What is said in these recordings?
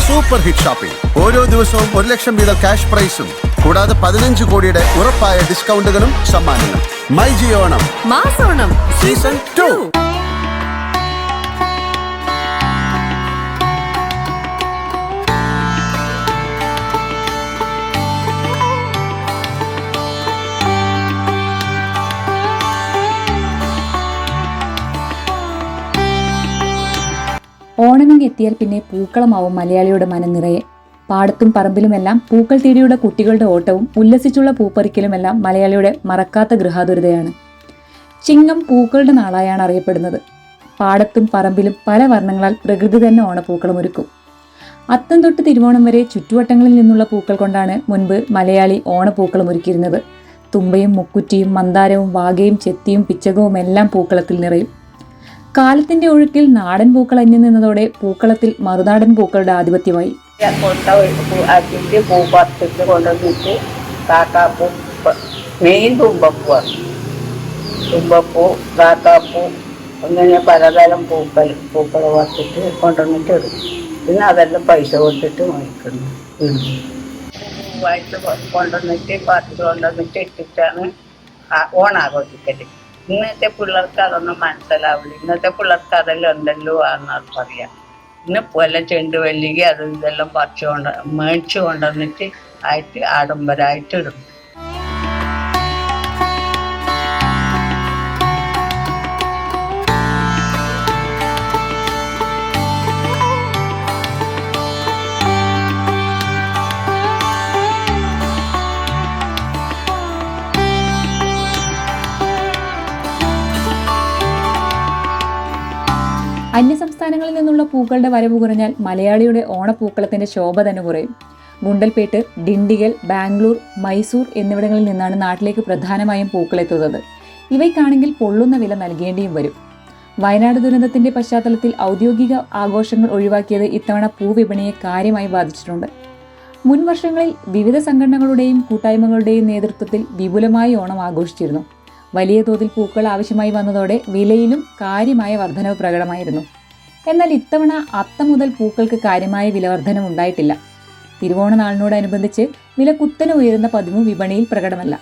Super hit shopping. ഓരോ ദിവസവും 1 ലക്ഷം വീതം ക്യാഷ് പ്രൈസും കൂടാതെ 15 കോടിയുടെ ഉറപ്പായ ഡിസ്കൗണ്ടുകളും സമ്മാനങ്ങളും. മൈജി ഓണം മാസോണം സീസൺ 2. ഓണമെങ്കിൽ എത്തിയാൽ പിന്നെ പൂക്കളമാവും മലയാളിയുടെ മനം നിറയെ. പാടത്തും പറമ്പിലുമെല്ലാം പൂക്കൾ തേടിയുള്ള കുട്ടികളുടെ ഓട്ടവും ഉല്ലസിച്ചുള്ള പൂപ്പറിക്കലുമെല്ലാം മലയാളിയുടെ മറക്കാത്ത ഗൃഹാതുരതയാണ്. ചിങ്ങം പൂക്കളുടെ നാളായാണ് അറിയപ്പെടുന്നത്. പാടത്തും പറമ്പിലും പല വർണ്ണങ്ങളാൽ പ്രകൃതി തന്നെ ഓണപ്പൂക്കളം ഒരുക്കും. അത്തം തൊട്ട് തിരുവോണം വരെ ചുറ്റുവട്ടങ്ങളിൽ നിന്നുള്ള പൂക്കൾ കൊണ്ടാണ് മുൻപ് മലയാളി ഓണപ്പൂക്കളം ഒരുക്കിയിരുന്നത്. തുമ്പയും മുക്കുറ്റിയും മന്ദാരവും വാകയും ചെത്തിയും പിച്ചകവും എല്ലാം പൂക്കളത്തിൽ നിറയും. കാലത്തിന്റെ ഒഴുക്കിൽ നാടൻ പൂക്കൾ അന്യം നിന്നതോടെ പൂക്കളത്തിൽ മറുനാടൻ പൂക്കളുടെ ആധിപത്യമായി. അതിൻ്റെ പൂ പറിച്ചിട്ട് കൊണ്ടുവന്നിട്ട് കാക്കാപ്പൂ, മെയിൻ തുമ്പപ്പൂവാണ്. തുമ്പപ്പൂ, കാക്കാപ്പൂ, അങ്ങനെ പലതരം പൂക്കൾ പറിച്ചിട്ട് കൊണ്ടുവന്നിട്ട് ഇടും. പിന്നെ അതെല്ലാം പൈസ കൊടുത്തിട്ട് വാങ്ങിക്കുന്നു. പൂവായിട്ട് കൊണ്ടുവന്നിട്ട് പറിച്ച് കൊണ്ടുവന്നിട്ട് ഇട്ടിട്ടാണ് ഓണാഘോഷിക്കല്. ഇന്നത്തെ പിള്ളേർക്ക് അതൊന്നും മനസ്സിലാവില്ല. ഇന്നത്തെ പിള്ളേർക്ക് അതെല്ലാം എന്തെല്ലോ ആണെന്ന് പറയാം. ഇന്ന് പോലെ ചെണ്ടുവല്ലിക്ക് അത് ഇതെല്ലാം മേടിച്ചു കൊണ്ടുവന്നിട്ട് ആയിട്ട് ആഡംബരമായിട്ട് ഇടും. അന്യസംസ്ഥാനങ്ങളിൽ നിന്നുള്ള പൂക്കളുടെ വരവ് കുറഞ്ഞാൽ മലയാളിയുടെ ഓണപ്പൂക്കളത്തിന്റെ ശോഭ തന്നെ കുറയും. ഗുണ്ടൽപേട്ട്, ഡിണ്ടിഗൽ, ബാംഗ്ലൂർ, മൈസൂർ എന്നിവിടങ്ങളിൽ നിന്നാണ് നാട്ടിലേക്ക് പ്രധാനമായും പൂക്കളെത്തുന്നത്. ഇവയ്ക്കാണെങ്കിൽ പൊള്ളുന്ന വില നൽകേണ്ടിയും വരും. വയനാട് ദുരന്തത്തിന്റെ പശ്ചാത്തലത്തിൽ ഔദ്യോഗിക ആഘോഷങ്ങൾ ഒഴിവാക്കിയത് ഇത്തവണ പൂവിപണിയെ കാര്യമായി ബാധിച്ചിട്ടുണ്ട്. മുൻ വർഷങ്ങളിൽ വിവിധ സംഘടനകളുടെയും കൂട്ടായ്മകളുടെയും നേതൃത്വത്തിൽ വിപുലമായി ഓണം ആഘോഷിച്ചിരുന്നു. വലിയ തോതിൽ പൂക്കൾ ആവശ്യമായി വന്നതോടെ വിലയിലും കാര്യമായ വർധനവ് പ്രകടമായിരുന്നു. എന്നാൽ ഇത്തവണ അത്തം മുതൽ പൂക്കൾക്ക് കാര്യമായ വില വർധനവ് ഉണ്ടായിട്ടില്ല. തിരുവോണ നാളിനോടനുബന്ധിച്ച് വില കുത്തനെ ഉയരുന്ന പതിവ് വിപണിയിൽ പ്രകടമല്ല.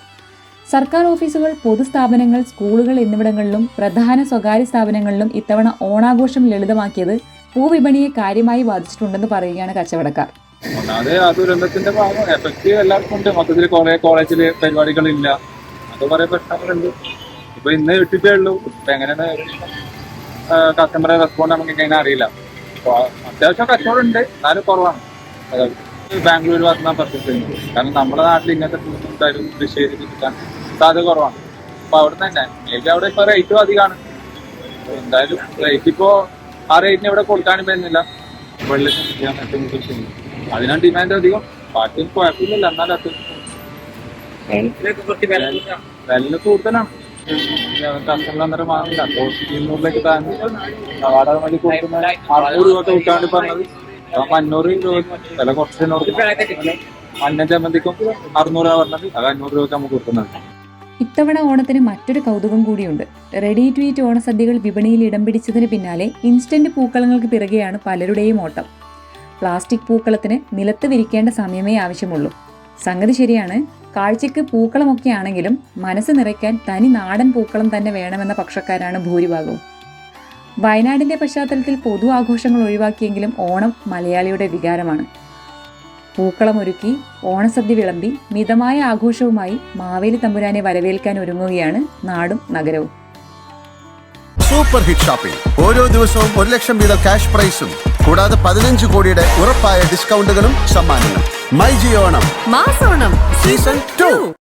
സർക്കാർ ഓഫീസുകൾ, പൊതുസ്ഥാപനങ്ങൾ, സ്കൂളുകൾ എന്നിവിടങ്ങളിലും പ്രധാന സ്വകാര്യ സ്ഥാപനങ്ങളിലും ഇത്തവണ ഓണാഘോഷം ലളിതമാക്കിയത് പൂവിപണിയെ കാര്യമായി ബാധിച്ചിട്ടുണ്ടെന്ന് പറയുകയാണ് കച്ചവടക്കാർ. ദുരന്തത്തിന്റെ ഭാഗം എഫക്റ്റീവ് എല്ലാവർക്കും ഉണ്ട്. മൊത്തത്തിൽ കുറെ കോളേജില് പരിപാടികളില്ല, അത് കുറെ പ്രശ്നങ്ങളുണ്ട്. ഇപ്പൊ ഇന്ന് ഇട്ടിട്ടേ ഉള്ളൂ. ഇപ്പൊ എങ്ങനെയാണ് കസ്റ്റമറെ റെസ്പോണ്ട് നമുക്ക് എങ്ങനെ അറിയില്ല. അത്യാവശ്യം കച്ചവടം ഉണ്ട്, എന്നാലും കുറവാണ്. ബാംഗ്ലൂർ ഭാഗത്തുനിന്നാണ് പർച്ചേസ് ചെയ്യുന്നത്. കാരണം നമ്മുടെ നാട്ടിൽ ഇങ്ങനത്തെ എന്തായാലും കൃഷി ചെയ്തിട്ട് കിട്ടാൻ സാധ്യത കുറവാണ്. അപ്പൊ അവിടെ തന്നെ മേ ബി അവിടെ ഇപ്പൊ റേറ്റും അധികമാണ്. എന്തായാലും റേറ്റ് ഇപ്പോ ആ റേറ്റിന് ഇവിടെ കൊടുക്കാനും പറ്റുന്നില്ല. വെള്ളത്തിന് കൃഷി അതിനാണ് ഡിമാൻഡ് അധികം. ബാക്കി കുഴപ്പമില്ല. എന്നാലും അത്യാവശ്യം വില കൂടുതലാണ്. കസ്റ്റമർ അന്നേരം വാങ്ങില്ല. അപ്പോൾ 200 താങ്ങി വാടക മതി കൊടുക്കുന്ന 600 രൂപ വിൽക്കാണ്ട് പറഞ്ഞത് 500 രൂപ വില കുറച്ച് മഞ്ഞ ചമ്മന്തിക്കും 600 രൂപ പറഞ്ഞത് അത് 500 രൂപ നമുക്ക് കൊടുക്കുന്നുണ്ട്. ഇത്തവണ ഓണത്തിന് മറ്റൊരു കൗതുകം കൂടിയുണ്ട്. റെഡി ടു ഈറ്റ് ഓണസദ്യകൾ വിപണിയിൽ ഇടം പിടിച്ചതിന് പിന്നാലെ ഇൻസ്റ്റന്റ് പൂക്കളങ്ങൾക്ക് പിറകെയാണ് പലരുടെയും ഓട്ടം. പ്ലാസ്റ്റിക് പൂക്കളത്തിന് നിലത്ത് വിരിക്കേണ്ട സമയമേ ആവശ്യമുള്ളൂ. സംഗതി ശരിയാണ്. കാഴ്ചയ്ക്ക് പൂക്കളമൊക്കെ ആണെങ്കിലും മനസ്സ് നിറയ്ക്കാൻ തനി നാടൻ പൂക്കളം തന്നെ വേണമെന്ന പക്ഷക്കാരാണ് ഭൂരിഭാഗവും. വയനാടിന്റെ പശ്ചാത്തലത്തിൽ പൊതു ആഘോഷങ്ങൾ ഒഴിവാക്കിയെങ്കിലും ഓണം മലയാളിയുടെ വികാരമാണ്. പൂക്കളം ഒരുക്കി ഓണസദ്യ വിളമ്പി മിതമായ ആഘോഷവുമായി മാവേലി തമ്പുരാനെ വരവേൽക്കാൻ ഒരുങ്ങുകയാണ് നാടും നഗരവും. Super hit shopping. ഓരോ ദിവസവും 1 ലക്ഷം വീതം ക്യാഷ് പ്രൈസും കൂടാതെ 15 കോടിയുടെ ഉറപ്പായ ഡിസ്കൗണ്ടുകളും സമ്മാനങ്ങളും. മൈജി ഓണം മാസോണം സീസൺ 2.